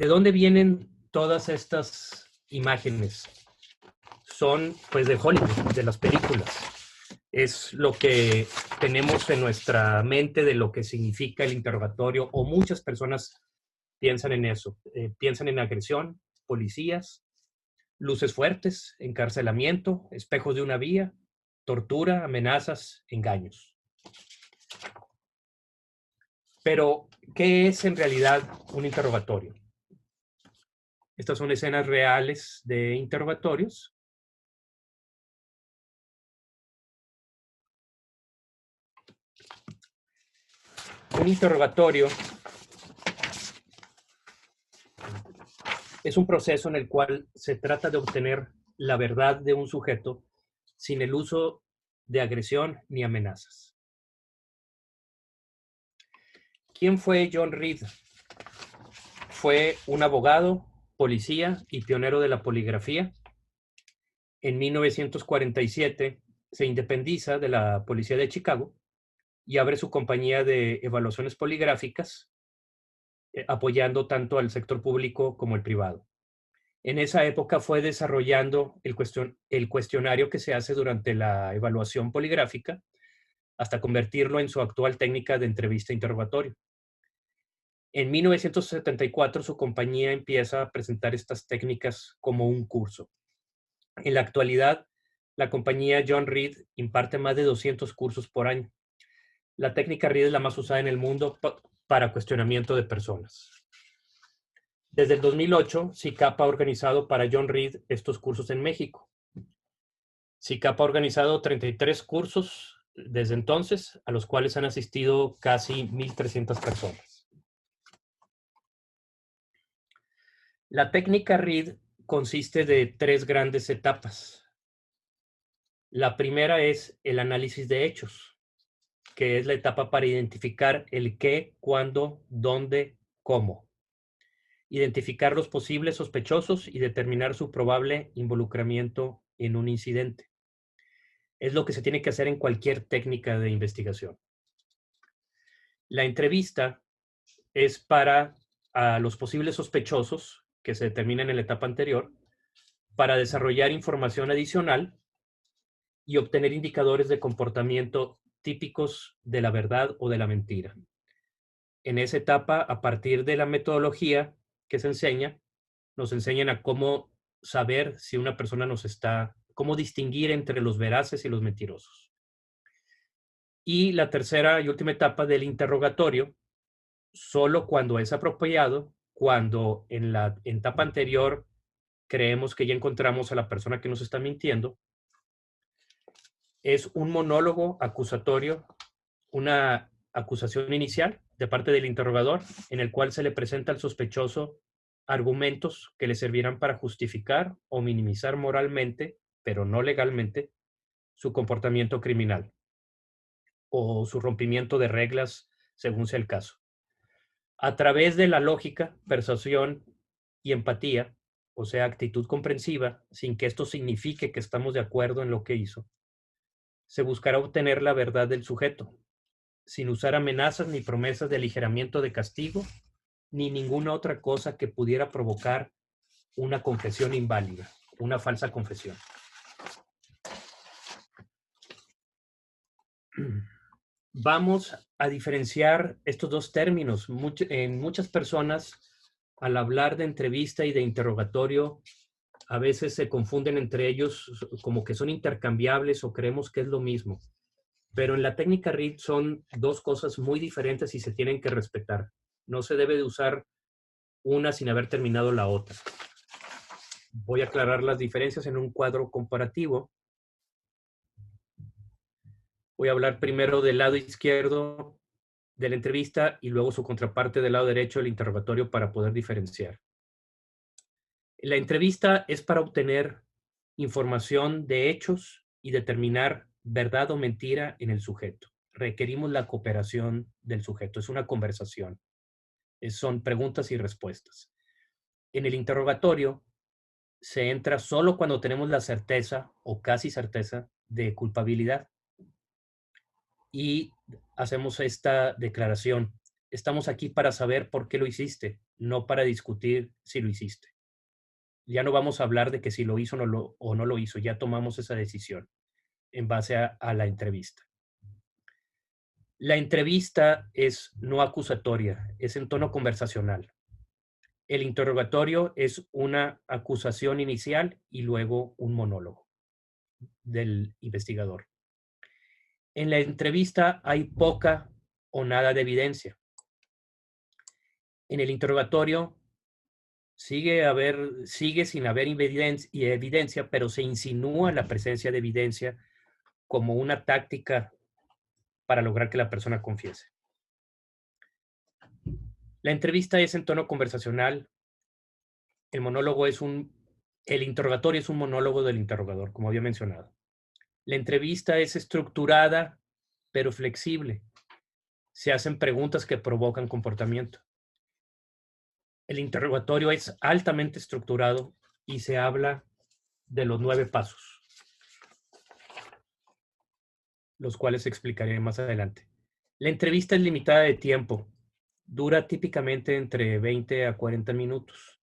¿De dónde vienen todas estas imágenes? Son pues de Hollywood, de las películas. Es lo que tenemos en nuestra mente de lo que significa el interrogatorio, o muchas personas piensan en eso. Piensan en agresión, policías, luces fuertes, encarcelamiento, espejos de una vía, tortura, amenazas, engaños. Pero, ¿qué es en realidad un interrogatorio? Estas son escenas reales de interrogatorios. Un interrogatorio es un proceso en el cual se trata de obtener la verdad de un sujeto sin el uso de agresión ni amenazas. ¿Quién fue John Reed? Fue un abogado, policía y pionero de la poligrafía. En 1947 se independiza de la policía de Chicago y abre su compañía de evaluaciones poligráficas, apoyando tanto al sector público como el privado. En esa época fue desarrollando el cuestionario que se hace durante la evaluación poligráfica hasta convertirlo en su actual técnica de entrevista-interrogatorio. En 1974 su compañía empieza a presentar estas técnicas como un curso. En la actualidad, la compañía John Reed imparte más de 200 cursos por año. La técnica Reed es la más usada en el mundo para cuestionamiento de personas. Desde el 2008, CICAP ha organizado para John Reed estos cursos en México. CICAP ha organizado 33 cursos desde entonces, a los cuales han asistido casi 1,300 personas. La técnica Reed consiste de 3 grandes etapas. La primera es el análisis de hechos, que es la etapa para identificar el qué, cuándo, dónde, cómo. Identificar los posibles sospechosos y determinar su probable involucramiento en un incidente. Es lo que se tiene que hacer en cualquier técnica de investigación. La entrevista es para los posibles sospechosos, que se determinan en la etapa anterior, para desarrollar información adicional y obtener indicadores de comportamiento típicos de la verdad o de la mentira. En esa etapa, a partir de la metodología que se enseña, nos enseñan a cómo saber si una persona cómo distinguir entre los veraces y los mentirosos. Y la tercera y última etapa del interrogatorio, solo cuando es apropiado, cuando en la etapa anterior creemos que ya encontramos a la persona que nos está mintiendo, es un monólogo acusatorio, una acusación inicial de parte del interrogador, en el cual se le presenta al sospechoso argumentos que le servirán para justificar o minimizar moralmente, pero no legalmente, su comportamiento criminal o su rompimiento de reglas, según sea el caso. A través de la lógica, persuasión y empatía, o sea, actitud comprensiva, sin que esto signifique que estamos de acuerdo en lo que hizo, se buscará obtener la verdad del sujeto, sin usar amenazas ni promesas de aligeramiento de castigo, ni ninguna otra cosa que pudiera provocar una confesión inválida, una falsa confesión. Vamos a diferenciar estos dos términos. En muchas personas, al hablar de entrevista y de interrogatorio, a veces se confunden entre ellos como que son intercambiables o creemos que es lo mismo. Pero en la técnica Reed son dos cosas muy diferentes y se tienen que respetar. No se debe de usar una sin haber terminado la otra. Voy a aclarar las diferencias en un cuadro comparativo. Voy a hablar primero del lado izquierdo de la entrevista y luego su contraparte del lado derecho del interrogatorio para poder diferenciar. La entrevista es para obtener información de hechos y determinar verdad o mentira en el sujeto. Requerimos la cooperación del sujeto. Es una conversación. Son preguntas y respuestas. En el interrogatorio se entra solo cuando tenemos la certeza o casi certeza de culpabilidad. Y hacemos esta declaración. Estamos aquí para saber por qué lo hiciste. no para discutir si lo hiciste. Ya no vamos a hablar de que si lo hizo o no lo hizo, ya tomamos esa decisión en base a la entrevista. La entrevista es no acusatoria, es en tono conversacional. El interrogatorio es una acusación inicial y luego un monólogo del investigador. En la entrevista hay poca o nada de evidencia. En el interrogatorio sigue sin haber evidencia, pero se insinúa la presencia de evidencia como una táctica para lograr que la persona confiese. La entrevista es en tono conversacional. El interrogatorio es un monólogo del interrogador, como había mencionado. La entrevista es estructurada, pero flexible. Se hacen preguntas que provocan comportamiento. El interrogatorio es altamente estructurado y se habla de los 9 pasos, los cuales explicaré más adelante. La entrevista es limitada de tiempo. Dura típicamente entre 20 a 40 minutos.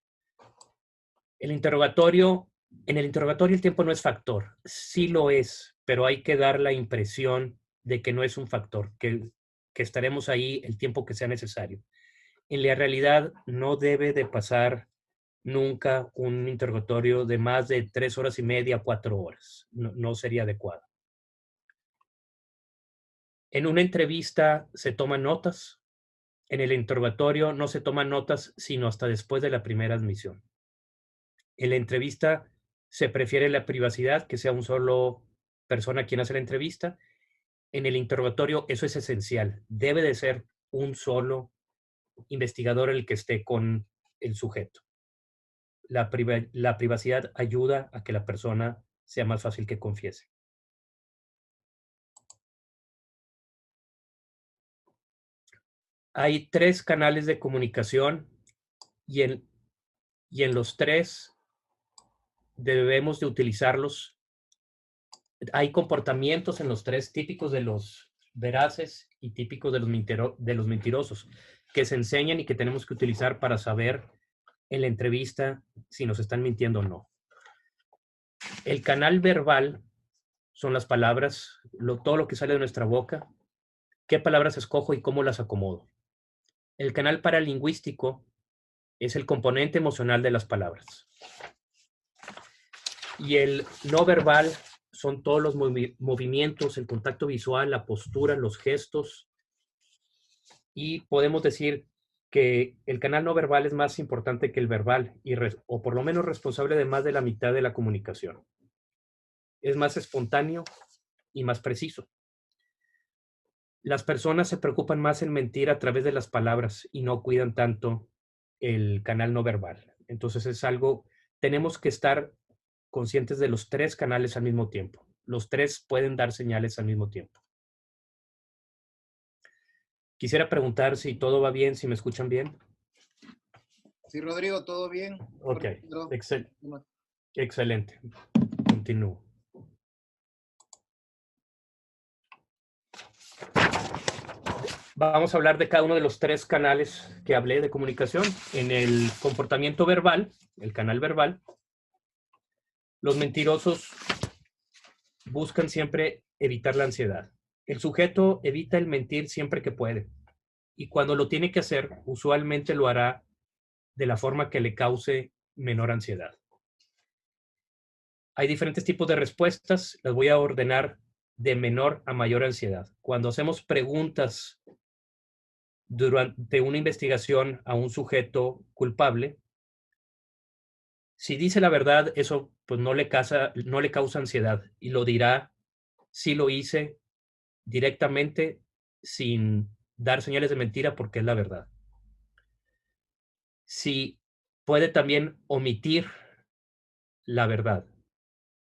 En el interrogatorio el tiempo no es factor. Sí lo es, pero hay que dar la impresión de que no es un factor, que estaremos ahí el tiempo que sea necesario. En la realidad no debe de pasar nunca un interrogatorio de más de 3 horas y media, 4 horas. No sería adecuado. En una entrevista se toman notas. En el interrogatorio no se toman notas sino hasta después de la primera admisión. En la entrevista se prefiere la privacidad, que sea un solo persona quien hace la entrevista. En el interrogatorio eso es esencial. Debe de ser un solo investigador el que esté con el sujeto. La privacidad ayuda a que la persona sea más fácil que confiese. Hay 3 canales de comunicación y en los 3 debemos de utilizarlos. Hay comportamientos en los 3 típicos de los veraces y típicos de los mentirosos que se enseñan y que tenemos que utilizar para saber en la entrevista si nos están mintiendo o no. El canal verbal son las palabras, todo lo que sale de nuestra boca, qué palabras escojo y cómo las acomodo. El canal paralingüístico es el componente emocional de las palabras. Y el no verbal son todos los movimientos, el contacto visual, la postura, los gestos. Y podemos decir que el canal no verbal es más importante que el verbal, o por lo menos responsable de más de la mitad de la comunicación. Es más espontáneo y más preciso. Las personas se preocupan más en mentir a través de las palabras y no cuidan tanto el canal no verbal. Entonces tenemos que estar conscientes de los 3 canales al mismo tiempo. Los 3 pueden dar señales al mismo tiempo. Quisiera preguntar si todo va bien, si me escuchan bien. Sí, Rodrigo, ¿todo bien? Ok, excelente. Continúo. Vamos a hablar de cada uno de los 3 canales que hablé de comunicación. En el comportamiento verbal, el canal verbal, los mentirosos buscan siempre evitar la ansiedad. El sujeto evita el mentir siempre que puede. Y cuando lo tiene que hacer, usualmente lo hará de la forma que le cause menor ansiedad. Hay diferentes tipos de respuestas. Las voy a ordenar de menor a mayor ansiedad. Cuando hacemos preguntas durante una investigación a un sujeto culpable, si dice la verdad, eso pues no le causa ansiedad y lo dirá si lo hice directamente sin dar señales de mentira porque es la verdad. Si puede también omitir la verdad,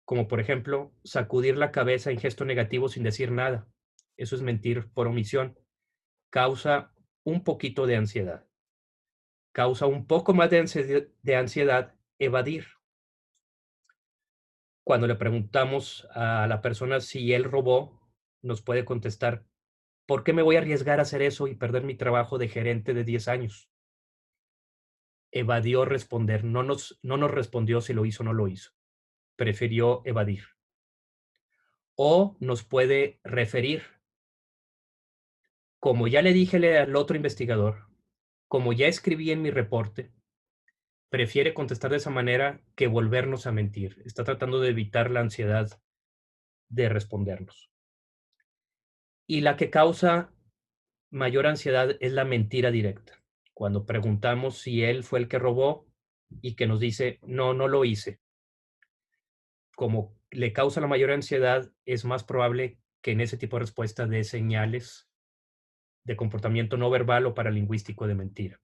como por ejemplo sacudir la cabeza en gesto negativo sin decir nada. Eso es mentir por omisión. Causa un poquito de ansiedad. Causa un poco más de ansiedad evadir. Cuando le preguntamos a la persona si él robó, nos puede contestar, ¿por qué me voy a arriesgar a hacer eso y perder mi trabajo de gerente de 10 años? evadió responder, no nos respondió si lo hizo o no lo hizo, prefirió evadir. O nos puede referir, como ya le dije al otro investigador, como ya escribí en mi reporte, prefiere contestar de esa manera que volvernos a mentir. Está tratando de evitar la ansiedad de respondernos. Y la que causa mayor ansiedad es la mentira directa. Cuando preguntamos si él fue el que robó y que nos dice, no, no lo hice. Como le causa la mayor ansiedad, es más probable que en ese tipo de respuesta dé señales de comportamiento no verbal o paralingüístico de mentira.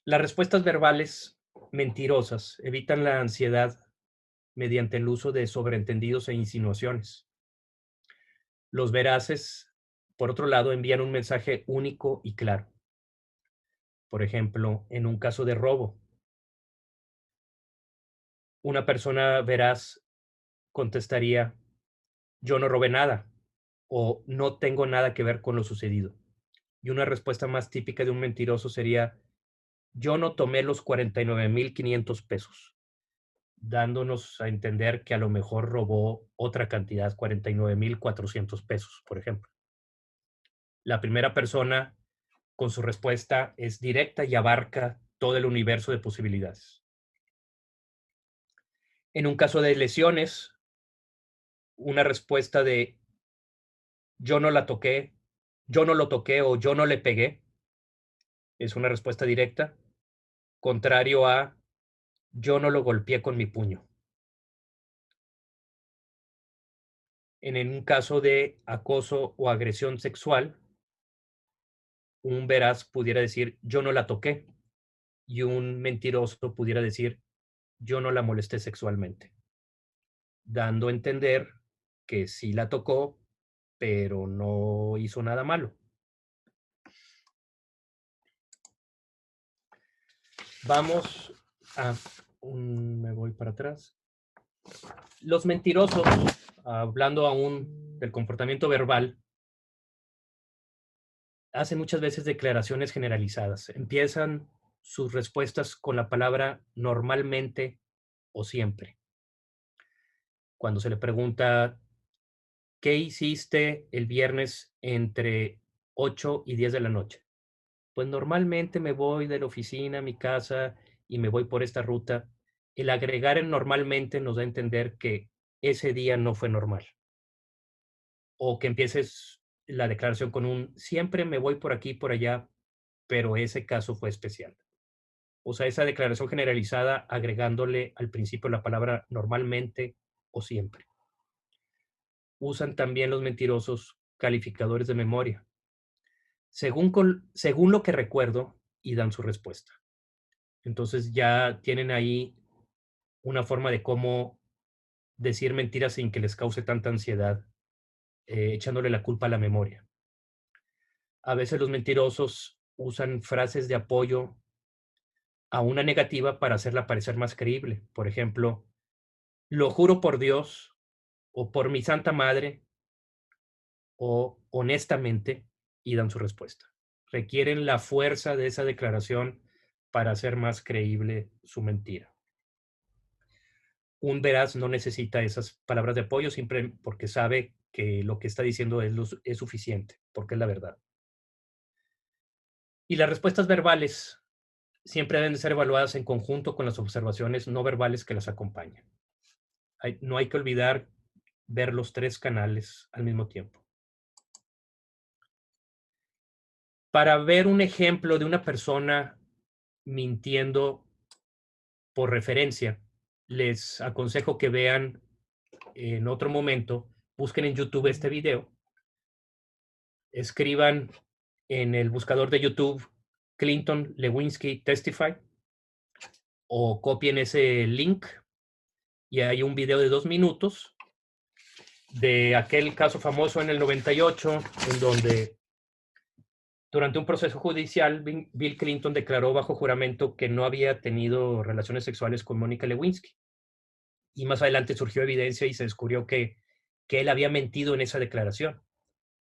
Las respuestas verbales mentirosas evitan la ansiedad mediante el uso de sobreentendidos e insinuaciones. Los veraces, por otro lado, envían un mensaje único y claro. Por ejemplo, en un caso de robo, una persona veraz contestaría, yo no robé nada o no tengo nada que ver con lo sucedido. Y una respuesta más típica de un mentiroso sería, yo no tomé los 49,500 pesos, dándonos a entender que a lo mejor robó otra cantidad, 49,400 pesos, por ejemplo. La primera persona con su respuesta es directa y abarca todo el universo de posibilidades. En un caso de lesiones, una respuesta de yo no la toqué, yo no lo toqué o yo no le pegué es una respuesta directa, contrario a yo no lo golpeé con mi puño. En un caso de acoso o agresión sexual, un veraz pudiera decir yo no la toqué y un mentiroso pudiera decir yo no la molesté sexualmente, dando a entender que sí la tocó, pero no hizo nada malo. Vamos a me voy para atrás. Los mentirosos, hablando aún del comportamiento verbal, hacen muchas veces declaraciones generalizadas. Empiezan sus respuestas con la palabra normalmente o siempre. Cuando se le pregunta, ¿qué hiciste el viernes entre 8 y 10 de la noche? Pues normalmente me voy de la oficina a mi casa y me voy por esta ruta. El agregar el normalmente nos da a entender que ese día no fue normal. O que empieces la declaración con un siempre me voy por aquí y por allá, pero ese caso fue especial. O sea, esa declaración generalizada agregándole al principio la palabra normalmente o siempre. Usan también los mentirosos calificadores de memoria, según lo que recuerdo, y dan su respuesta. Entonces ya tienen ahí una forma de cómo decir mentiras sin que les cause tanta ansiedad, echándole la culpa a la memoria. A veces los mentirosos usan frases de apoyo a una negativa para hacerla parecer más creíble. Por ejemplo, lo juro por Dios, o por mi santa madre, o honestamente, y dan su respuesta. Requieren la fuerza de esa declaración para hacer más creíble su mentira. Un veraz no necesita esas palabras de apoyo siempre porque sabe que lo que está diciendo es suficiente, porque es la verdad. Y las respuestas verbales siempre deben de ser evaluadas en conjunto con las observaciones no verbales que las acompañan. No hay que olvidar ver los tres canales al mismo tiempo. Para ver un ejemplo de una persona mintiendo por referencia, les aconsejo que vean en otro momento, busquen en YouTube este video, escriban en el buscador de YouTube Clinton Lewinsky Testify o copien ese link y hay un video de 2 minutos de aquel caso famoso en el 98 en donde durante un proceso judicial Bill Clinton declaró bajo juramento que no había tenido relaciones sexuales con Mónica Lewinsky. Y más adelante surgió evidencia y se descubrió que él había mentido en esa declaración.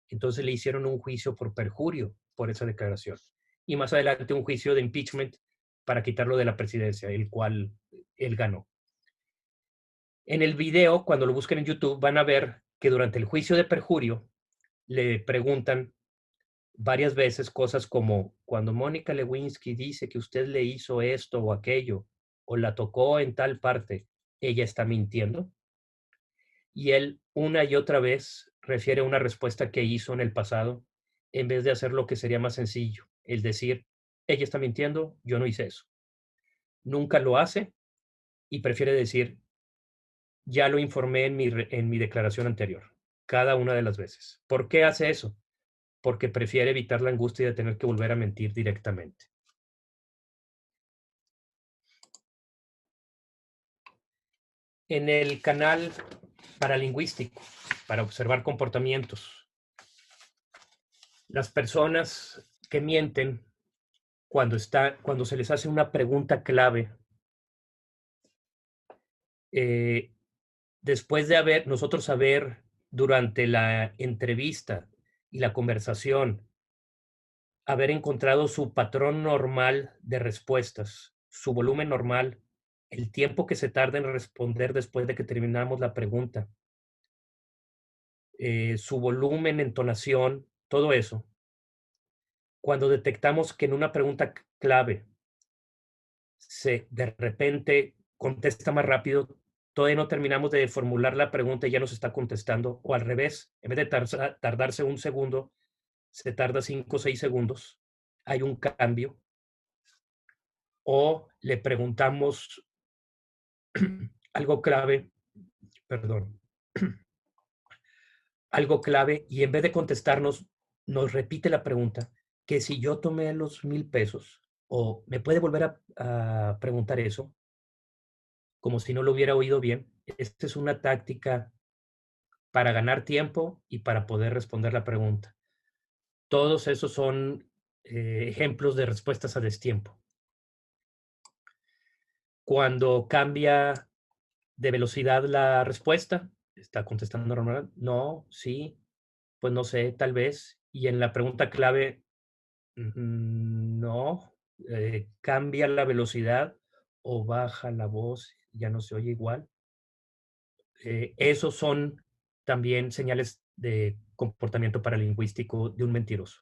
Entonces le hicieron un juicio por perjurio por esa declaración. y más adelante un juicio de impeachment para quitarlo de la presidencia, el cual él ganó. En el video, cuando lo busquen en YouTube, van a ver que durante el juicio de perjurio le preguntan varias veces cosas como: cuando Mónica Lewinsky dice que usted le hizo esto o aquello, o la tocó en tal parte, ¿ella está mintiendo? Y él una y otra vez refiere una respuesta que hizo en el pasado, en vez de hacer lo que sería más sencillo, el decir: ella está mintiendo, yo no hice eso. Nunca lo hace y prefiere decir: ya lo informé en mi declaración anterior, cada una de las veces. ¿Por qué hace eso? Porque prefiere evitar la angustia de tener que volver a mentir directamente. En el canal paralingüístico, para observar comportamientos, las personas que mienten cuando se les hace una pregunta clave, eh, después de nosotros haber durante la entrevista y la conversación, haber encontrado su patrón normal de respuestas, su volumen normal, el tiempo que se tarda en responder después de que terminamos la pregunta, su volumen, entonación, todo eso. Cuando detectamos que en una pregunta clave de repente contesta más rápido, todavía no terminamos de formular la pregunta y ya nos está contestando, o al revés, en vez de tardarse un segundo, se tarda 5 o 6 segundos, hay un cambio, o le preguntamos algo clave, perdón, algo clave, y en vez de contestarnos, nos repite la pregunta, que si yo tomé los 1,000 pesos, o me puede volver a preguntar eso, como si no lo hubiera oído bien. Esta es una táctica para ganar tiempo y para poder responder la pregunta. Todos esos son ejemplos de respuestas a destiempo. Cuando cambia de velocidad la respuesta, está contestando normal, no, sí, pues no sé, tal vez. Y en la pregunta clave, no, cambia la velocidad o baja la voz, ya no se oye igual. Esos son también señales de comportamiento paralingüístico de un mentiroso.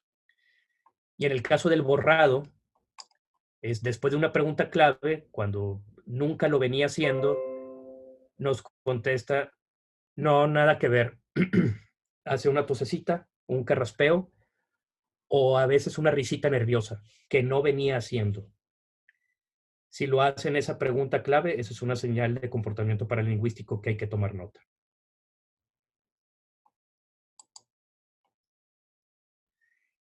Y en el caso del borrado, es después de una pregunta clave, cuando nunca lo venía haciendo, nos contesta: no, nada que ver. Hace una tosecita, un carraspeo, o a veces una risita nerviosa que no venía haciendo. Si lo hace en esa pregunta clave, esa es una señal de comportamiento paralingüístico que hay que tomar nota.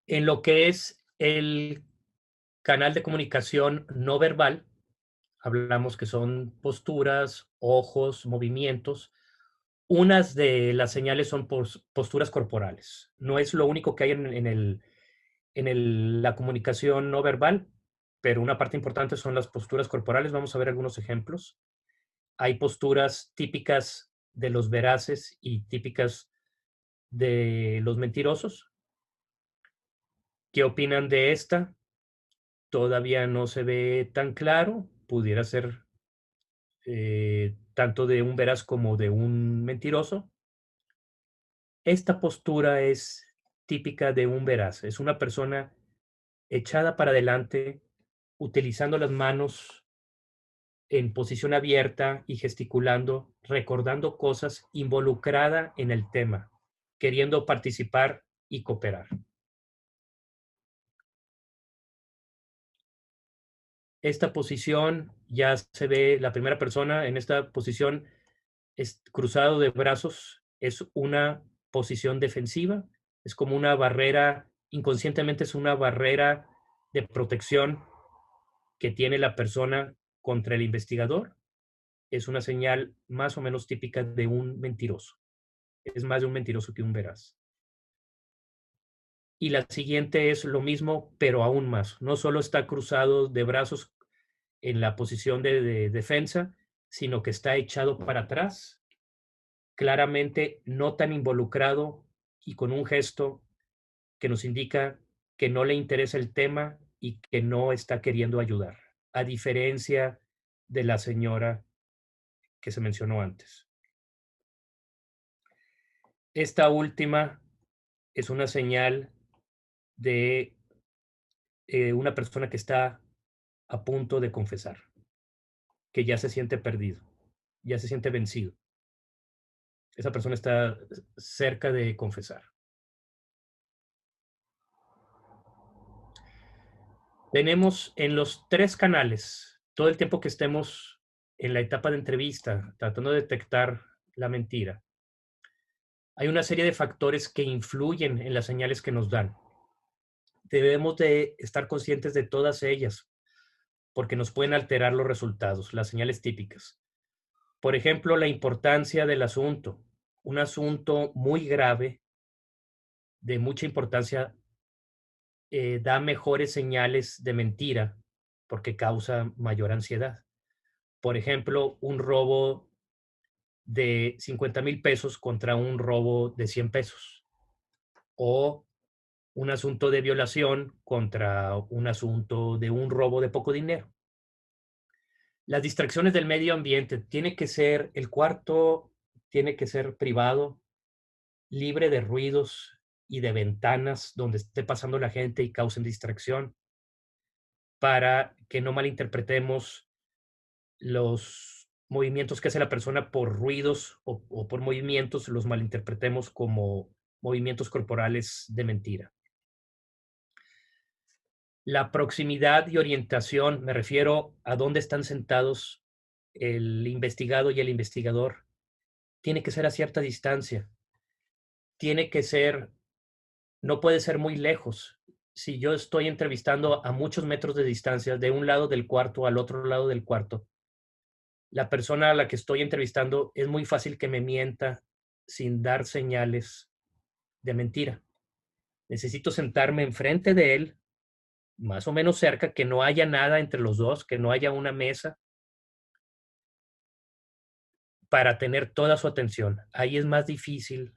En lo que es el canal de comunicación no verbal, hablamos que son posturas, ojos, movimientos. Unas de las señales son posturas corporales. No es lo único que hay la comunicación no verbal, pero una parte importante son las posturas corporales. Vamos a ver algunos ejemplos. Hay posturas típicas de los veraces y típicas de los mentirosos. ¿Qué opinan de esta? Todavía no se ve tan claro. Pudiera ser tanto de un veraz como de un mentiroso. Esta postura es típica de un veraz. Es una persona echada para adelante, utilizando las manos en posición abierta y gesticulando, recordando cosas, involucrada en el tema, queriendo participar y cooperar. Esta posición ya se ve, la primera persona en esta posición es cruzado de brazos, es una posición defensiva, es como una barrera, inconscientemente es una barrera de protección que tiene la persona contra el investigador. Es una señal más o menos típica de un mentiroso. Es más de un mentiroso que un veraz. Y la siguiente es lo mismo, pero aún más. No solo está cruzado de brazos en la posición de defensa, sino que está echado para atrás, claramente no tan involucrado y con un gesto que nos indica que no le interesa el tema y que no está queriendo ayudar, a diferencia de la señora que se mencionó antes. Esta última es una señal de una persona que está a punto de confesar, que ya se siente perdido, ya se siente vencido. Esa persona está cerca de confesar. Tenemos en los 3 canales, todo el tiempo que estemos en la etapa de entrevista, tratando de detectar la mentira, hay una serie de factores que influyen en las señales que nos dan. Debemos de estar conscientes de todas ellas, porque nos pueden alterar los resultados, las señales típicas. Por ejemplo, la importancia del asunto. Un asunto muy grave, de mucha importancia, da mejores señales de mentira, porque causa mayor ansiedad. Por ejemplo, un robo de 50,000 pesos contra un robo de 100 pesos. O un asunto de violación contra un asunto de un robo de poco dinero. Las distracciones del medio ambiente, el cuarto tiene que ser privado, libre de ruidos y de ventanas donde esté pasando la gente y causen distracción, para que no malinterpretemos los movimientos que hace la persona por ruidos o por movimientos, los malinterpretemos como movimientos corporales de mentira. La proximidad y orientación, me refiero a dónde están sentados el investigado y el investigador, tiene que ser a cierta distancia. Tiene que ser, no puede ser muy lejos. Si yo estoy entrevistando a muchos metros de distancia, de un lado del cuarto al otro lado del cuarto, la persona a la que estoy entrevistando es muy fácil que me mienta sin dar señales de mentira. Necesito sentarme enfrente de él, más o menos cerca, que no haya nada entre los dos, que no haya una mesa, para tener toda su atención. Ahí es más difícil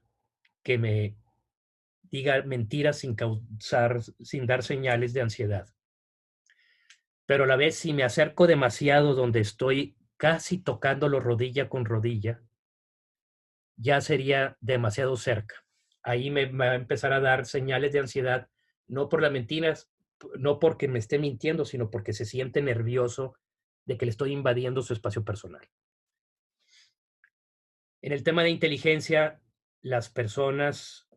que me diga mentiras sin dar señales de ansiedad. Pero a la vez, si me acerco demasiado donde estoy casi tocándolo rodilla con rodilla, ya sería demasiado cerca. Ahí me va a empezar a dar señales de ansiedad, no por las mentiras, no porque me esté mintiendo, sino porque se siente nervioso de que le estoy invadiendo su espacio personal. En el tema de inteligencia, las personas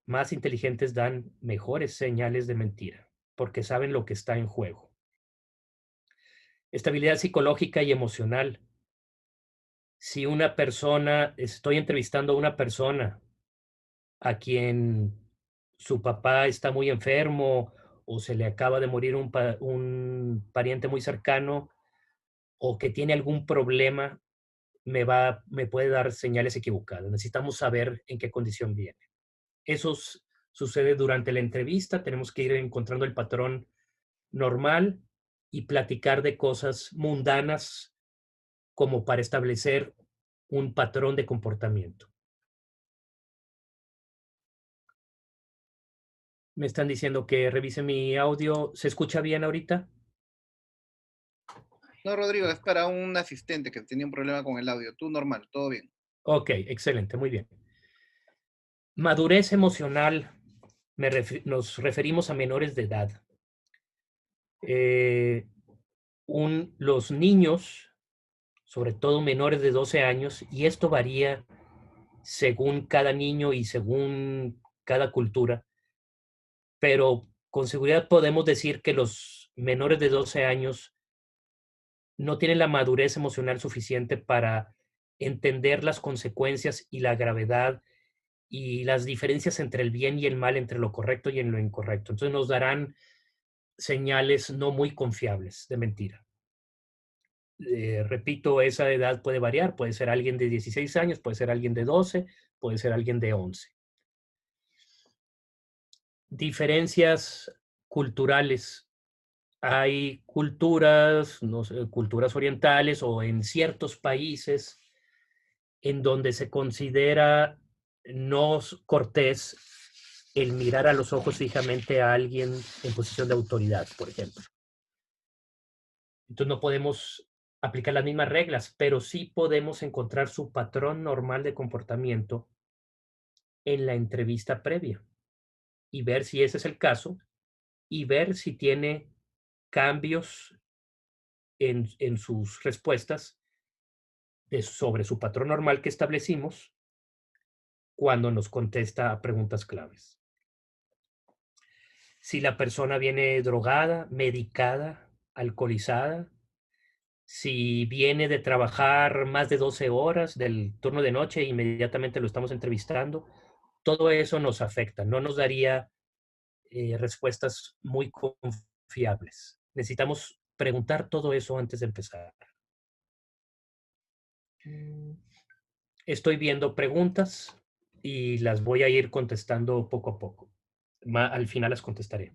más inteligentes dan mejores señales de mentira, porque saben lo que está en juego. Estabilidad psicológica y emocional. Si estoy entrevistando a una persona a quien su papá está muy enfermo o se le acaba de morir un pariente muy cercano o que tiene algún problema, me puede dar señales equivocadas. Necesitamos saber en qué condición viene. Sucede durante la entrevista, tenemos que ir encontrando el patrón normal y platicar de cosas mundanas como para establecer un patrón de comportamiento. Me están diciendo que revise mi audio. ¿Se escucha bien ahorita? No, Rodrigo, es para un asistente que tenía un problema con el audio. Tú normal, todo bien. Ok, excelente, muy bien. Madurez emocional, nos referimos a menores de edad. Los niños, sobre todo menores de 12 años, y esto varía según cada niño y según cada cultura, pero con seguridad podemos decir que los menores de 12 años no tienen la madurez emocional suficiente para entender las consecuencias y la gravedad y las diferencias entre el bien y el mal, entre lo correcto y en lo incorrecto. Entonces nos darán señales no muy confiables de mentira. Repito, esa edad puede variar, puede ser alguien de 16 años, puede ser alguien de 12, puede ser alguien de 11. Diferencias culturales. Hay culturas, no sé, culturas orientales o en ciertos países en donde se considera no cortés el mirar a los ojos fijamente a alguien en posición de autoridad, por ejemplo. Entonces no podemos aplicar las mismas reglas, pero sí podemos encontrar su patrón normal de comportamiento en la entrevista previa y ver si ese es el caso y ver si tiene cambios en sus respuestas sobre su patrón normal que establecimos cuando nos contesta a preguntas claves. Si la persona viene drogada, medicada, alcoholizada, si viene de trabajar más de 12 horas del turno de noche e inmediatamente lo estamos entrevistando, todo eso nos afecta, no nos daría respuestas muy confiables. Necesitamos preguntar todo eso antes de empezar. Estoy viendo preguntas y las voy a ir contestando poco a poco. Al final las contestaré.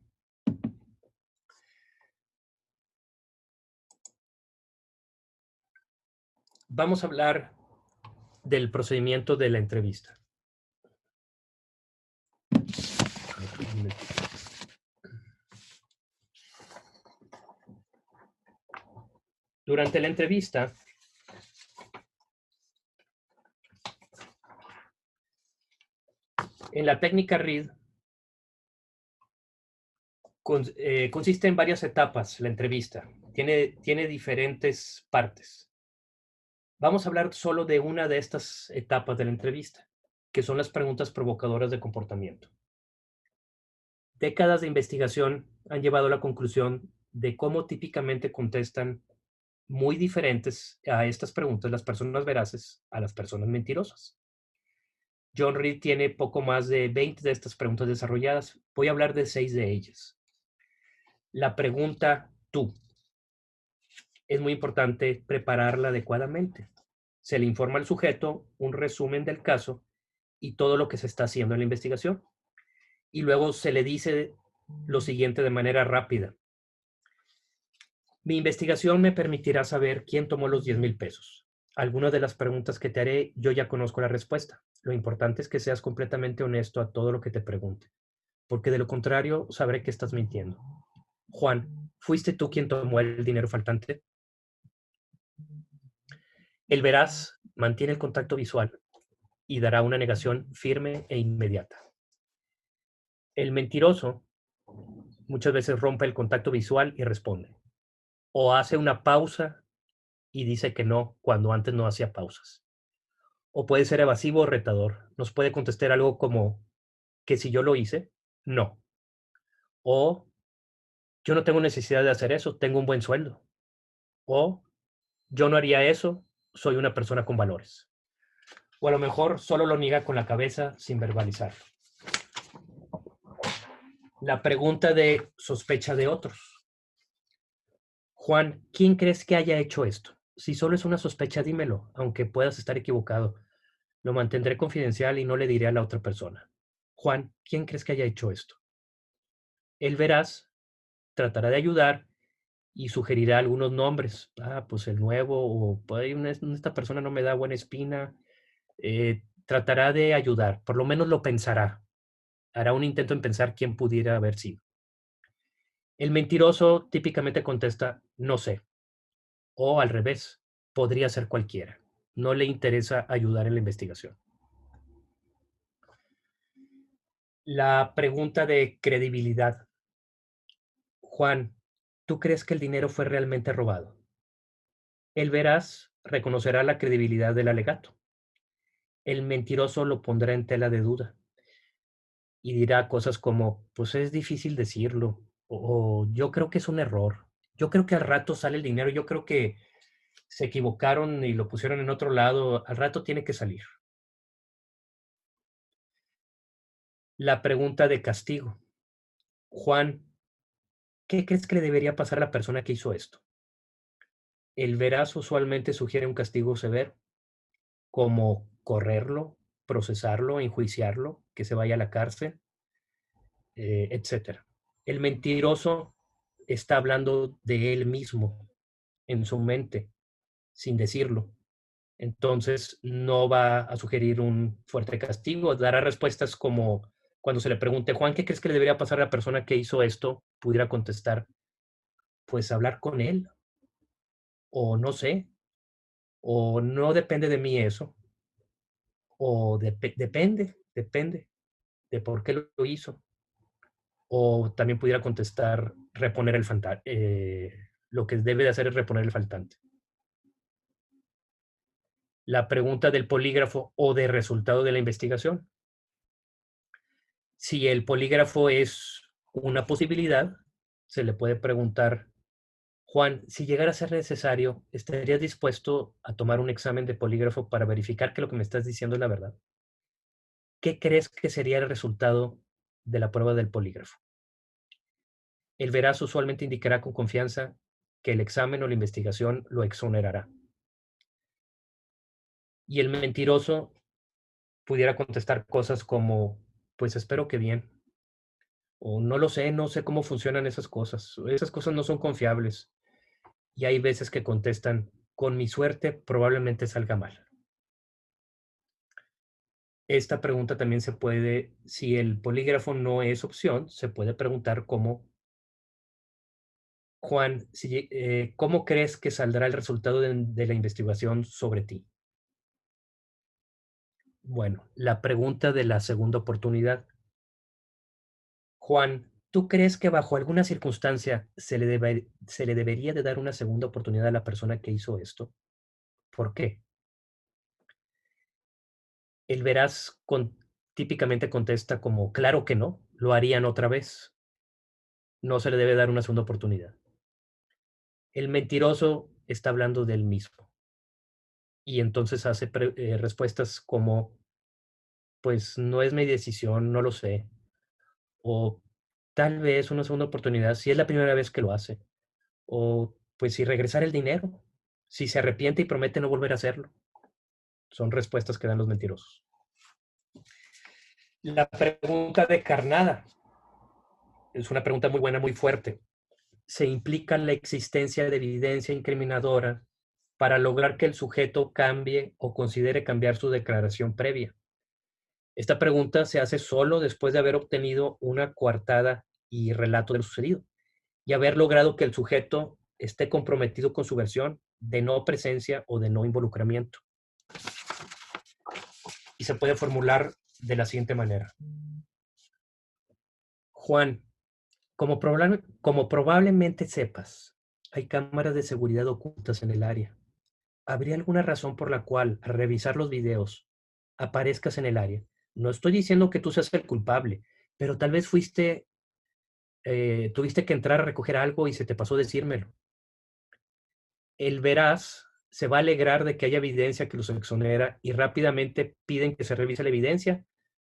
Vamos a hablar del procedimiento de la entrevista. Durante la entrevista, en la técnica READ, consiste en varias etapas la entrevista. Tiene diferentes partes. Vamos a hablar solo de una de estas etapas de la entrevista, que son las preguntas provocadoras de comportamiento. Décadas de investigación han llevado a la conclusión de cómo típicamente contestan muy diferentes a estas preguntas las personas veraces a las personas mentirosas. John Reed tiene poco más de 20 de estas preguntas desarrolladas. Voy a hablar de 6 de ellas. La pregunta tú. Es muy importante prepararla adecuadamente. Se le informa al sujeto un resumen del caso y todo lo que se está haciendo en la investigación. Y luego se le dice lo siguiente de manera rápida. Mi investigación me permitirá saber quién tomó los 10,000 pesos. Algunas de las preguntas que te haré, yo ya conozco la respuesta. Lo importante es que seas completamente honesto a todo lo que te pregunte, porque de lo contrario sabré que estás mintiendo. Juan, ¿fuiste tú quien tomó el dinero faltante? El veraz mantiene el contacto visual y dará una negación firme e inmediata. El mentiroso muchas veces rompe el contacto visual y responde. O hace una pausa y dice que no cuando antes no hacía pausas. O puede ser evasivo o retador. Nos puede contestar algo como que si yo lo hice, no. O yo no tengo necesidad de hacer eso, tengo un buen sueldo. O yo no haría eso, soy una persona con valores. O a lo mejor solo lo niega con la cabeza sin verbalizarlo. La pregunta de sospecha de otros. Juan, ¿quién crees que haya hecho esto? Si solo es una sospecha, dímelo, aunque puedas estar equivocado. Lo mantendré confidencial y no le diré a la otra persona. Juan, ¿quién crees que haya hecho esto? Él verás, tratará de ayudar y sugerirá algunos nombres. Pues el nuevo, o por ahí esta persona no me da buena espina. Tratará de ayudar, por lo menos lo pensará. Hará un intento en pensar quién pudiera haber sido. El mentiroso típicamente contesta, no sé. O al revés, podría ser cualquiera. No le interesa ayudar en la investigación. La pregunta de credibilidad. Juan, ¿tú crees que el dinero fue realmente robado? El veraz reconocerá la credibilidad del alegato. El mentiroso lo pondrá en tela de duda y dirá cosas como, pues es difícil decirlo, o yo creo que es un error, yo creo que al rato sale el dinero, yo creo que se equivocaron y lo pusieron en otro lado, al rato tiene que salir. La pregunta de castigo. Juan, ¿qué crees que le debería pasar a la persona que hizo esto? El veraz usualmente sugiere un castigo severo, como correrlo, procesarlo, enjuiciarlo, que se vaya a la cárcel, etcétera. El mentiroso está hablando de él mismo en su mente, sin decirlo. Entonces no va a sugerir un fuerte castigo, dará respuestas como Cuando se le pregunte, Juan, ¿qué crees que le debería pasar a la persona que hizo esto? Pudiera contestar, pues hablar con él, o no sé, o no depende de mí eso, o depende de por qué lo hizo. O también pudiera contestar, reponer el faltante. Lo que debe de hacer es reponer el faltante. La pregunta del polígrafo o de resultado de la investigación. Si el polígrafo es una posibilidad, se le puede preguntar, Juan, si llegara a ser necesario, ¿estarías dispuesto a tomar un examen de polígrafo para verificar que lo que me estás diciendo es la verdad? ¿Qué crees que sería el resultado de la prueba del polígrafo? El veraz usualmente indicará con confianza que el examen o la investigación lo exonerará. Y el mentiroso pudiera contestar cosas como, pues espero que bien, o no lo sé, no sé cómo funcionan esas cosas no son confiables. Y hay veces que contestan, con mi suerte probablemente salga mal. Esta pregunta también se puede, si el polígrafo no es opción, se puede preguntar como, Juan, ¿cómo crees que saldrá el resultado de la investigación sobre ti? Bueno, la pregunta de la segunda oportunidad. Juan, ¿tú crees que bajo alguna circunstancia se le debería de dar una segunda oportunidad a la persona que hizo esto? ¿Por qué? El veraz típicamente contesta como, claro que no, lo harían otra vez. No se le debe dar una segunda oportunidad. El mentiroso está hablando del mismo y entonces hace respuestas como, pues no es mi decisión, no lo sé. O tal vez una segunda oportunidad si es la primera vez que lo hace. O pues si regresar el dinero, si se arrepiente y promete no volver a hacerlo. Son respuestas que dan los mentirosos. La pregunta de carnada es una pregunta muy buena, muy fuerte. Se implica la existencia de evidencia incriminadora para lograr que el sujeto cambie o considere cambiar su declaración previa. Esta pregunta se hace solo después de haber obtenido una coartada y relato de lo sucedido y haber logrado que el sujeto esté comprometido con su versión de no presencia o de no involucramiento. Y se puede formular de la siguiente manera. Juan, como probablemente sepas, hay cámaras de seguridad ocultas en el área. ¿Habría alguna razón por la cual, al revisar los videos, aparezcas en el área? No estoy diciendo que tú seas el culpable, pero tal vez tuviste que entrar a recoger algo y se te pasó decírmelo. El veraz se va a alegrar de que haya evidencia que los exonera y rápidamente piden que se revise la evidencia,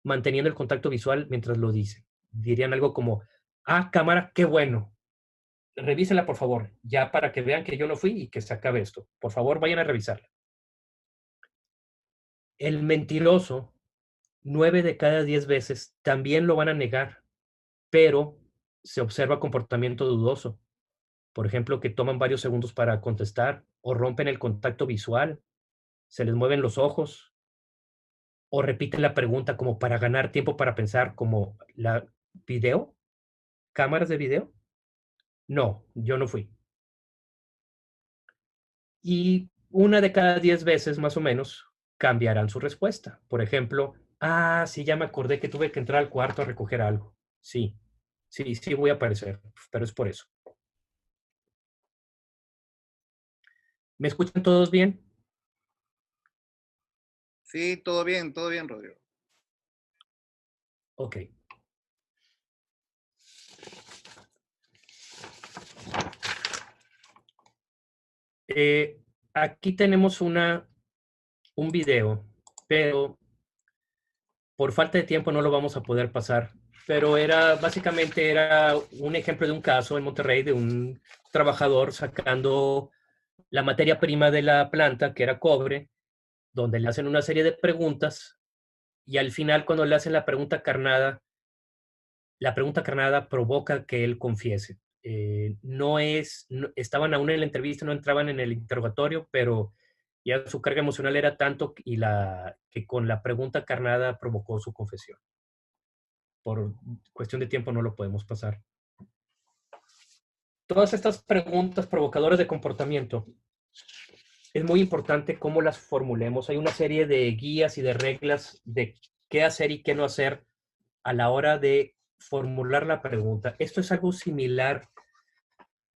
manteniendo el contacto visual mientras lo dice. Dirían algo como, cámara, qué bueno. Revísela, por favor, ya para que vean que yo no fui y que se acabe esto. Por favor, vayan a revisarla. El mentiroso, 9 de cada 10 veces, también lo van a negar, pero se observa comportamiento dudoso. Por ejemplo, que toman varios segundos para contestar o rompen el contacto visual, se les mueven los ojos o repiten la pregunta como para ganar tiempo para pensar, como la video, cámaras de video. No, yo no fui. Y una de cada 10 veces más o menos cambiarán su respuesta. Por ejemplo, sí, ya me acordé que tuve que entrar al cuarto a recoger algo. Sí, sí voy a aparecer, pero es por eso. ¿Me escuchan todos bien? Sí, todo bien, Rodrigo. Ok. Aquí tenemos un video, pero por falta de tiempo no lo vamos a poder pasar. Pero básicamente era un ejemplo de un caso en Monterrey de un trabajador sacando la materia prima de la planta, que era cobre, donde le hacen una serie de preguntas y al final cuando le hacen la pregunta carnada provoca que él confiese. Estaban aún en la entrevista, no entraban en el interrogatorio, pero ya su carga emocional era tanto que con la pregunta carnada provocó su confesión. por cuestión de tiempo no lo podemos pasar. Todas estas preguntas provocadoras de comportamiento, es muy importante cómo las formulemos. Hay una serie de guías y de reglas de qué hacer y qué no hacer a la hora de formular la pregunta. Esto es algo similar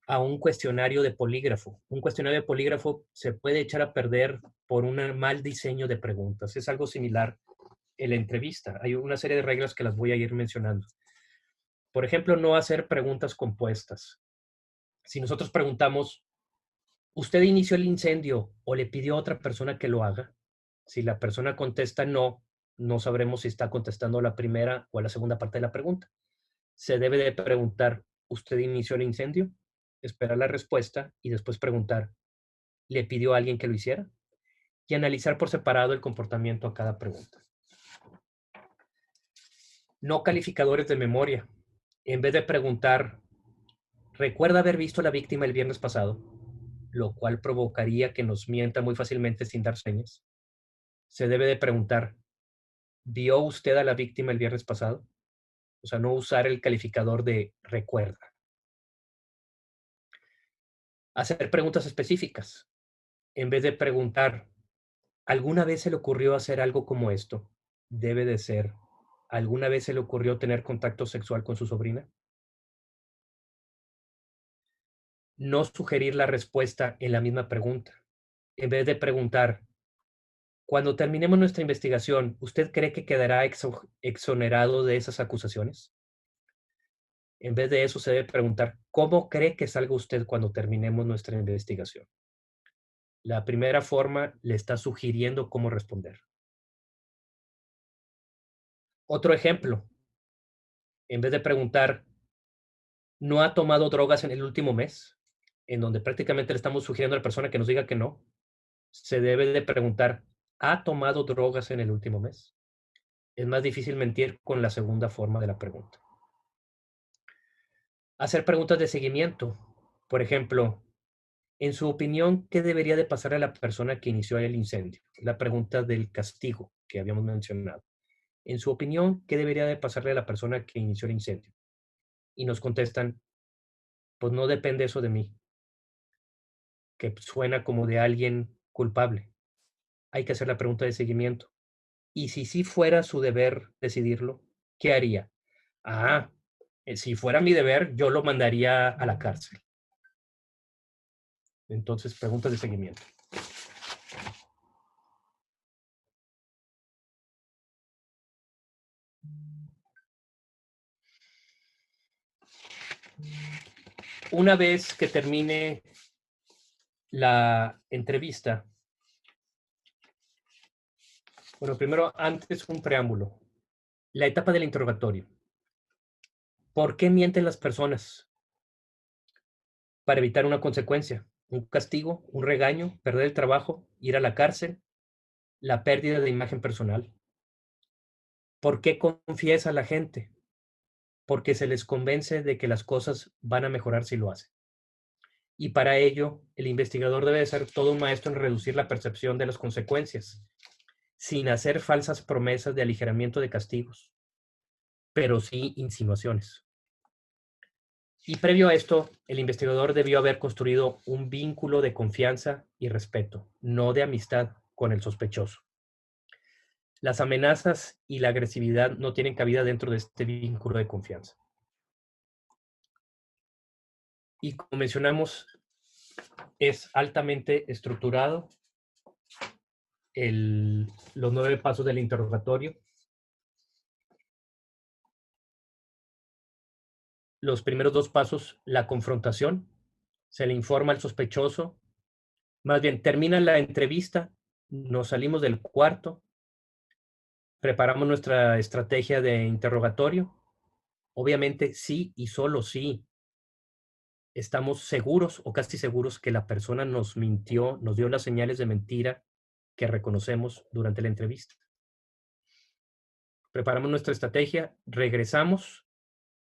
a un cuestionario de polígrafo. Un cuestionario de polígrafo se puede echar a perder por un mal diseño de preguntas. Es algo similar en la entrevista. Hay una serie de reglas que las voy a ir mencionando. Por ejemplo, no hacer preguntas compuestas. Si nosotros preguntamos, ¿usted inició el incendio o le pidió a otra persona que lo haga? Si la persona contesta no, no sabremos si está contestando a la primera o a la segunda parte de la pregunta. Se debe de preguntar, ¿usted inició el incendio? Esperar la respuesta y después preguntar, ¿le pidió a alguien que lo hiciera? Y analizar por separado el comportamiento a cada pregunta. No calificadores de memoria. En vez de preguntar, ¿recuerda haber visto a la víctima el viernes pasado? Lo cual provocaría que nos mienta muy fácilmente sin dar señas. Se debe de preguntar, ¿vio usted a la víctima el viernes pasado? O sea, no usar el calificador de recuerda. Hacer preguntas específicas. En vez de preguntar, ¿alguna vez se le ocurrió hacer algo como esto? Debe de ser, ¿alguna vez se le ocurrió tener contacto sexual con su sobrina? No sugerir la respuesta en la misma pregunta. En vez de preguntar, cuando terminemos nuestra investigación, ¿usted cree que quedará exonerado de esas acusaciones? En vez de eso, se debe preguntar, ¿cómo cree que salga usted cuando terminemos nuestra investigación? La primera forma le está sugiriendo cómo responder. Otro ejemplo, en vez de preguntar, ¿no ha tomado drogas en el último mes? En donde prácticamente le estamos sugiriendo a la persona que nos diga que no, se debe de preguntar, ¿ha tomado drogas en el último mes? Es más difícil mentir con la segunda forma de la pregunta. Hacer preguntas de seguimiento. Por ejemplo, en su opinión, ¿qué debería de pasar a la persona que inició el incendio? La pregunta del castigo que habíamos mencionado. En su opinión, ¿qué debería de pasarle a la persona que inició el incendio? Y nos contestan, pues no depende eso de mí, que suena como de alguien culpable. Hay que hacer la pregunta de seguimiento. Y si sí fuera su deber decidirlo, ¿qué haría? Ah, si fuera mi deber, yo lo mandaría a la cárcel. Entonces, preguntas de seguimiento. Una vez que termine la entrevista, bueno, primero, antes un preámbulo. La etapa del interrogatorio. ¿Por qué mienten las personas? Para evitar una consecuencia, un castigo, un regaño, perder el trabajo, ir a la cárcel, la pérdida de imagen personal. ¿Por qué confiesa la gente? Porque se les convence de que las cosas van a mejorar si lo hacen. Y para ello, el investigador debe ser todo un maestro en reducir la percepción de las consecuencias, sin hacer falsas promesas de aligeramiento de castigos, pero sí insinuaciones. Y previo a esto, el investigador debió haber construido un vínculo de confianza y respeto, no de amistad con el sospechoso. Las amenazas y la agresividad no tienen cabida dentro de este vínculo de confianza. Y como mencionamos, es altamente estructurado los 9 pasos del interrogatorio. Los primeros 2 pasos, la confrontación, se le informa al sospechoso, más bien termina la entrevista, nos salimos del cuarto, preparamos nuestra estrategia de interrogatorio. Obviamente, sí y solo sí estamos seguros o casi seguros que la persona nos mintió, nos dio las señales de mentira que reconocemos durante la entrevista. Preparamos nuestra estrategia, regresamos,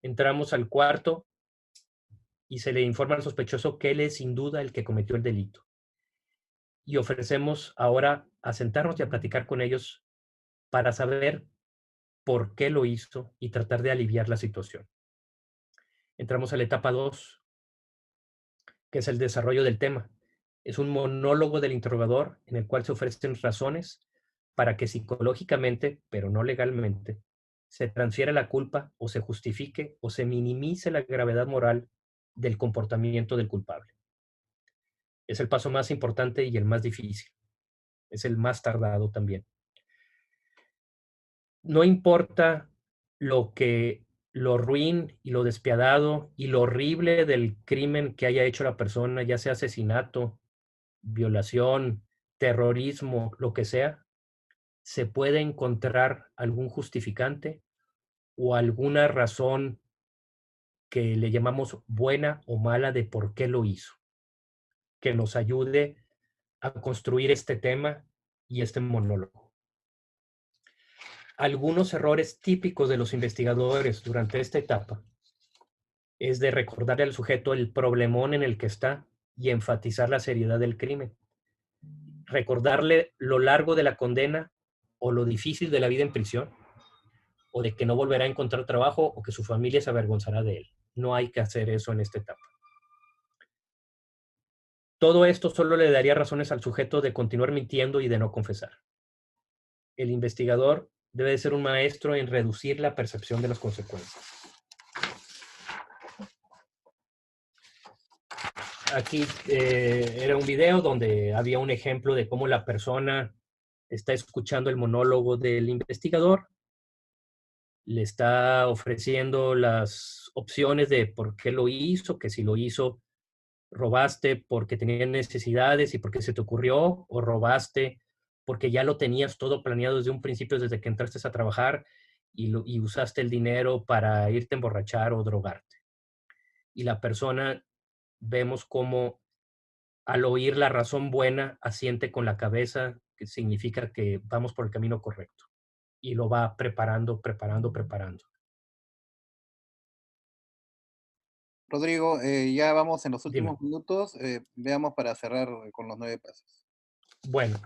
entramos al cuarto y se le informa al sospechoso que él es sin duda el que cometió el delito. Y ofrecemos ahora a sentarnos y a platicar con ellos para saber por qué lo hizo y tratar de aliviar la situación. Entramos a la etapa 2, que es el desarrollo del tema. Es un monólogo del interrogador en el cual se ofrecen razones para que psicológicamente, pero no legalmente, se transfiera la culpa o se justifique o se minimice la gravedad moral del comportamiento del culpable. Es el paso más importante y el más difícil. Es el más tardado también. No importa lo ruin y lo despiadado y lo horrible del crimen que haya hecho la persona, ya sea asesinato, violación, terrorismo, lo que sea, se puede encontrar algún justificante o alguna razón que le llamamos buena o mala de por qué lo hizo, que nos ayude a construir este tema y este monólogo. Algunos errores típicos de los investigadores durante esta etapa es de recordarle al sujeto el problemón en el que está y enfatizar la seriedad del crimen. Recordarle lo largo de la condena o lo difícil de la vida en prisión, o de que no volverá a encontrar trabajo o que su familia se avergonzará de él. No hay que hacer eso en esta etapa. Todo esto solo le daría razones al sujeto de continuar mintiendo y de no confesar. El investigador debe de ser un maestro en reducir la percepción de las consecuencias. Aquí era un video donde había un ejemplo de cómo la persona está escuchando el monólogo del investigador, le está ofreciendo las opciones de por qué lo hizo, que si lo hizo robaste porque tenías necesidades y porque se te ocurrió, o robaste porque ya lo tenías todo planeado desde un principio, desde que entraste a trabajar y usaste el dinero para irte a emborrachar o drogarte. Y la persona, vemos cómo al oír la razón buena, asiente con la cabeza, que significa que vamos por el camino correcto. Y lo va preparando, preparando, preparando. Rodrigo, ya vamos en los Dime. últimos minutos. Veamos para cerrar con los 9 pasos. Bueno,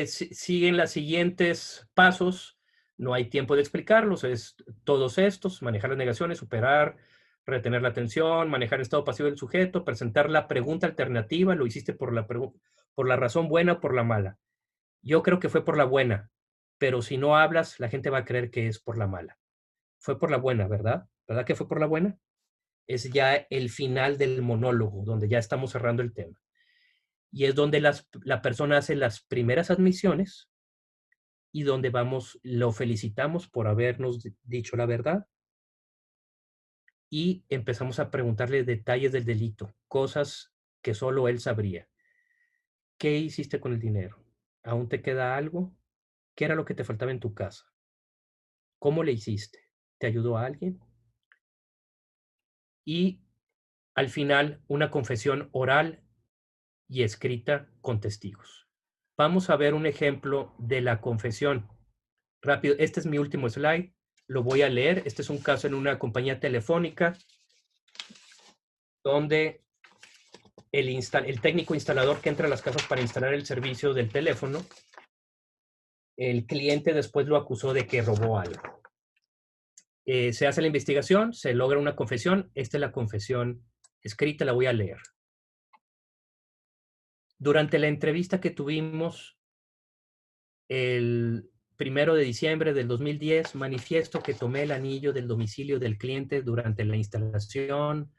siguen los siguientes pasos. No hay tiempo de explicarlos. Es todos estos: manejar las negaciones, superar, retener la atención, manejar el estado pasivo del sujeto, presentar la pregunta alternativa. Lo hiciste por la razón buena o por la mala. Yo creo que fue por la buena, pero si no hablas, la gente va a creer que es por la mala. Fue por la buena, ¿verdad? ¿Verdad que fue por la buena? Es ya el final del monólogo, donde ya estamos cerrando el tema. Y es donde la persona hace las primeras admisiones y donde lo felicitamos por habernos dicho la verdad y empezamos a preguntarle detalles del delito, cosas que solo él sabría. ¿Qué hiciste con el dinero? ¿Aún te queda algo? ¿Qué era lo que te faltaba en tu casa? ¿Cómo le hiciste? ¿Te ayudó a alguien? Y al final, una confesión oral y escrita con testigos. Vamos a ver un ejemplo de la confesión. Rápido, este es mi último slide, lo voy a leer. Este es un caso en una compañía telefónica donde el técnico instalador que entra a las casas para instalar el servicio del teléfono, el cliente después lo acusó de que robó algo. Se hace la investigación, se logra una confesión. Esta es la confesión escrita, la voy a leer. Durante la entrevista que tuvimos el 1 de diciembre del 2010, manifiesto que tomé el anillo del domicilio del cliente durante la instalación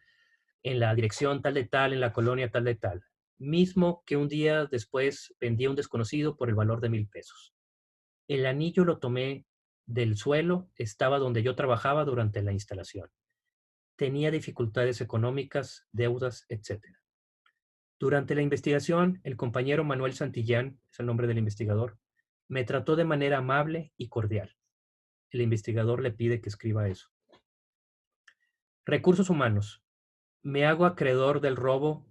en la dirección tal de tal, en la colonia tal de tal, mismo que un día después vendí a un desconocido por el valor de 1,000 pesos. El anillo lo tomé del suelo, estaba donde yo trabajaba durante la instalación. Tenía dificultades económicas, deudas, etc. Durante la investigación, el compañero Manuel Santillán, es el nombre del investigador, me trató de manera amable y cordial. El investigador le pide que escriba eso. Recursos humanos. Me hago acreedor del robo,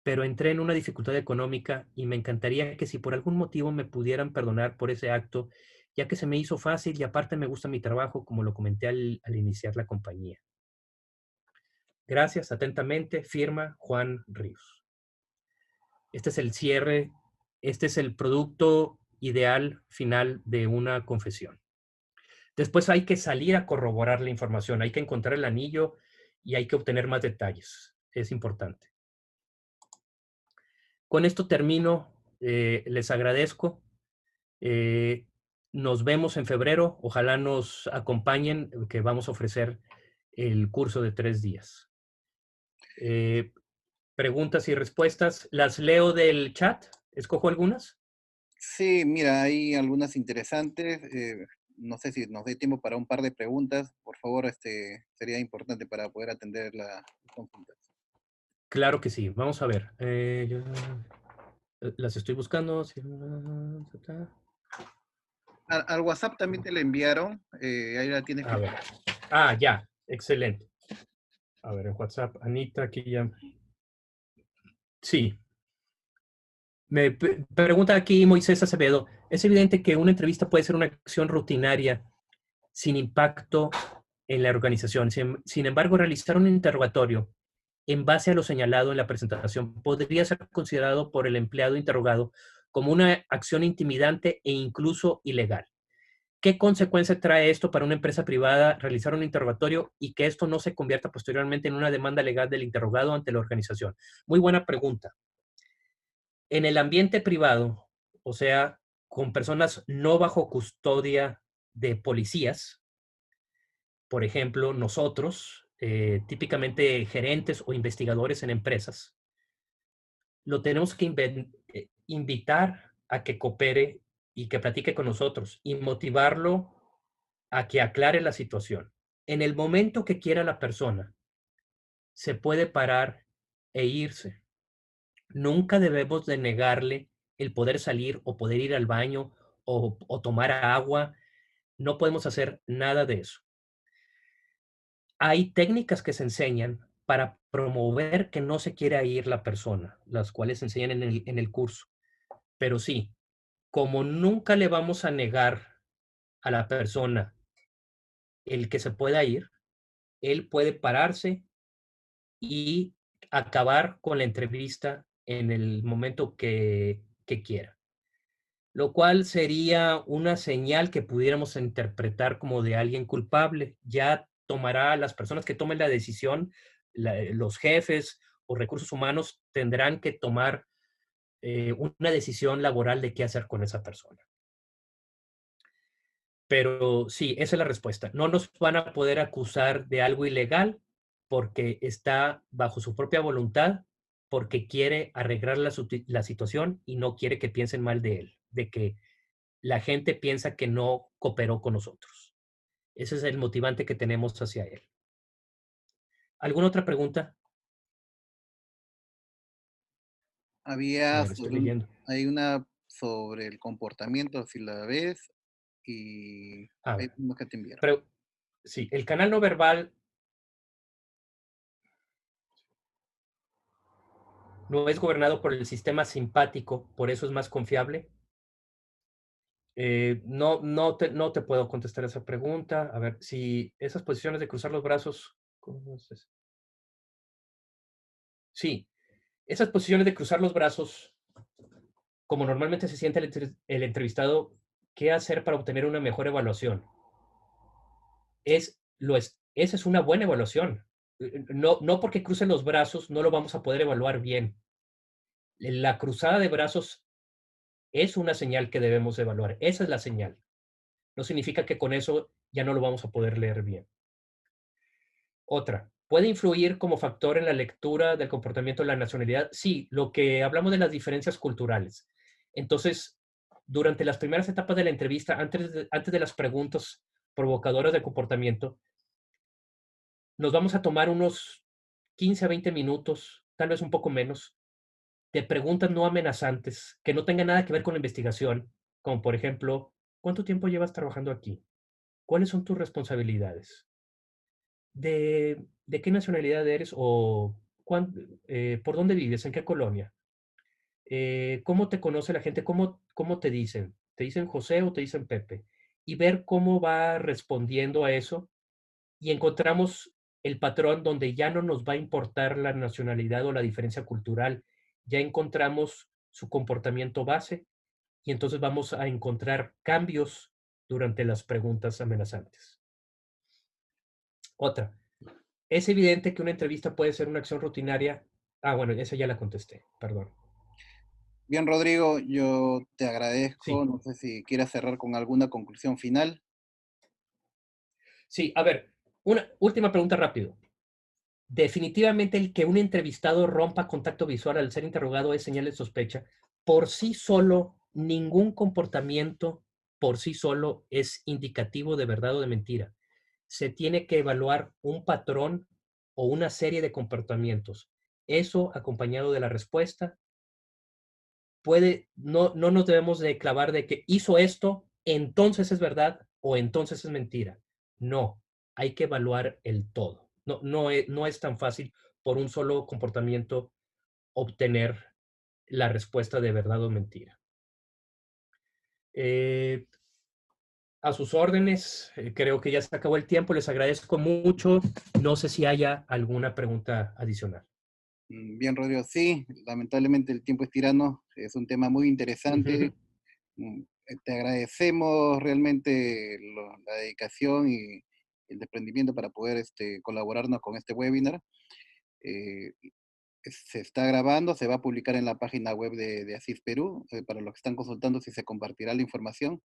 pero entré en una dificultad económica y me encantaría que si por algún motivo me pudieran perdonar por ese acto, ya que se me hizo fácil y aparte me gusta mi trabajo, como lo comenté al iniciar la compañía. Gracias, atentamente, firma Juan Ríos. Este es el cierre, este es el producto ideal final de una confesión. Después hay que salir a corroborar la información, hay que encontrar el anillo y hay que obtener más detalles. Es importante. Con esto termino. Les agradezco. Eh, Nos vemos en febrero. Ojalá nos acompañen, que vamos a ofrecer el curso de 3 días. Preguntas y respuestas. ¿Las leo del chat? ¿Escojo algunas? Sí, mira, hay algunas interesantes. No sé si nos dé tiempo para un par de preguntas. Por favor, sería importante para poder atender las consultas. Claro que sí. Vamos a ver. Las estoy buscando. Al WhatsApp también te la enviaron. Ahí la tienes A ver. filtrada. Ah, ya. Excelente. A ver, en WhatsApp, Anita, aquí ya. Sí. Me pregunta aquí Moisés Acevedo. Es evidente que una entrevista puede ser una acción rutinaria sin impacto en la organización. Sin embargo, realizar un interrogatorio en base a lo señalado en la presentación podría ser considerado por el empleado interrogado como una acción intimidante e incluso ilegal. ¿Qué consecuencia trae esto para una empresa privada realizar un interrogatorio y que esto no se convierta posteriormente en una demanda legal del interrogado ante la organización? Muy buena pregunta. En el ambiente privado, o sea, con personas no bajo custodia de policías, por ejemplo, nosotros, típicamente gerentes o investigadores en empresas, lo tenemos que invitar a que coopere y que platique con nosotros y motivarlo a que aclare la situación. En el momento que quiera la persona, se puede parar e irse. Nunca debemos de negarle el poder salir o poder ir al baño o tomar agua. No podemos hacer nada de eso. Hay técnicas que se enseñan para promover que no se quiera ir la persona, las cuales se enseñan en el curso. Pero sí, como nunca le vamos a negar a la persona el que se pueda ir, él puede pararse y acabar con la entrevista en el momento que quiera. Lo cual sería una señal que pudiéramos interpretar como de alguien culpable. Ya tomará las personas que tomen la decisión, los jefes o recursos humanos tendrán que tomar una decisión laboral de qué hacer con esa persona. Pero sí, esa es la respuesta. No nos van a poder acusar de algo ilegal porque está bajo su propia voluntad, porque quiere arreglar la situación y no quiere que piensen mal de él, de que la gente piensa que no cooperó con nosotros. Ese es el motivante que tenemos hacia él. ¿Alguna otra pregunta? A Había ver, estoy leyendo. hay una sobre el comportamiento, si la ves, y A hay ver, uno que te enviaron. pero sí, el canal no verbal no es gobernado por el sistema simpático, por eso es más confiable. No te puedo contestar esa pregunta. A ver, si esas posiciones de cruzar los brazos, ¿cómo es eso? Sí, esas posiciones de cruzar los brazos, como normalmente se siente el entrevistado, ¿qué hacer para obtener una mejor evaluación? Esa es una buena evaluación. No porque crucen los brazos no lo vamos a poder evaluar bien. La cruzada de brazos es una señal que debemos evaluar. Esa es la señal. No significa que con eso ya no lo vamos a poder leer bien. Otra, ¿puede influir como factor en la lectura del comportamiento de la nacionalidad? Sí, lo que hablamos de las diferencias culturales. Entonces, durante las primeras etapas de la entrevista, antes de las preguntas provocadoras de comportamiento, nos vamos a tomar unos 15 a 20 minutos, tal vez un poco menos, de preguntas no amenazantes, que no tengan nada que ver con la investigación, como por ejemplo, ¿cuánto tiempo llevas trabajando aquí? ¿Cuáles son tus responsabilidades? ¿De qué nacionalidad eres o por dónde vives? ¿En qué colonia? ¿Cómo te conoce la gente? ¿Cómo te dicen? ¿Te dicen José o te dicen Pepe? Y ver cómo va respondiendo a eso y encontramos el patrón donde ya no nos va a importar la nacionalidad o la diferencia cultural, ya encontramos su comportamiento base y entonces vamos a encontrar cambios durante las preguntas amenazantes. Otra, es evidente que una entrevista puede ser una acción rutinaria. Ah, bueno, esa ya la contesté, perdón. Bien, Rodrigo, yo te agradezco. Sí, No sé si quieras cerrar con alguna conclusión final. sí, a ver, una última pregunta rápido. Definitivamente el que un entrevistado rompa contacto visual al ser interrogado es señal de sospecha. Por sí solo, ningún comportamiento por sí solo es indicativo de verdad o de mentira. Se tiene que evaluar un patrón o una serie de comportamientos. Eso acompañado de la respuesta no nos debemos de clavar de que hizo esto, entonces es verdad o entonces es mentira. No, hay que evaluar el todo. No es tan fácil por un solo comportamiento obtener la respuesta de verdad o mentira. Eh, a sus órdenes, creo que ya se acabó el tiempo, les agradezco mucho. No sé si haya alguna pregunta adicional. Bien, Rodrigo, sí, lamentablemente el tiempo es tirano, es un tema muy interesante. Te agradecemos realmente la dedicación y el desprendimiento para poder colaborarnos con este webinar. Eh, Se está grabando, se va a publicar en la página web de Asís Perú. Para los que están consultando si se compartirá la información.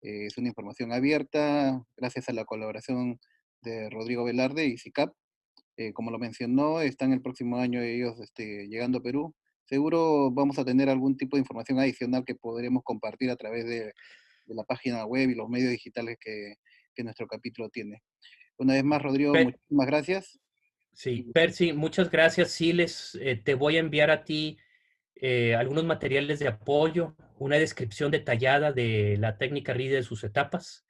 Es una información abierta, gracias a la colaboración de Rodrigo Velarde y SICAP. Como lo mencionó, están el próximo año ellos llegando a Perú. Seguro vamos a tener algún tipo de información adicional que podremos compartir a través de la página web y los medios digitales que nuestro capítulo tiene. Una vez más, Rodrigo, Pe- muchísimas gracias. sí, Percy, muchas gracias. Sí, te voy a enviar a ti algunos materiales de apoyo, una descripción detallada de la técnica RIDE de sus etapas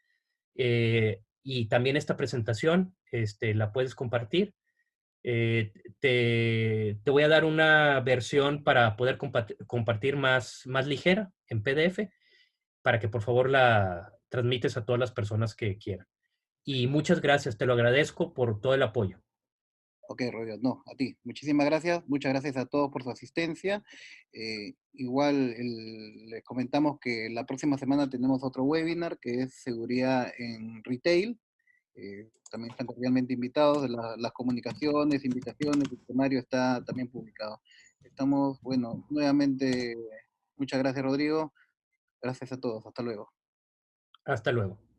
y también esta presentación la puedes compartir. Te voy a dar una versión para poder compartir más ligera en PDF para que por favor la transmites a todas las personas que quieran. Y muchas gracias, te lo agradezco por todo el apoyo. Ok, Rodrigo, no, a ti. Muchísimas gracias. Muchas gracias a todos por su asistencia. Igual les comentamos que la próxima semana tenemos otro webinar que es seguridad en retail. También están cordialmente invitados. Las comunicaciones, invitaciones, el temario está también publicado. Estamos, bueno, nuevamente, muchas gracias, Rodrigo. Gracias a todos. Hasta luego. Hasta luego.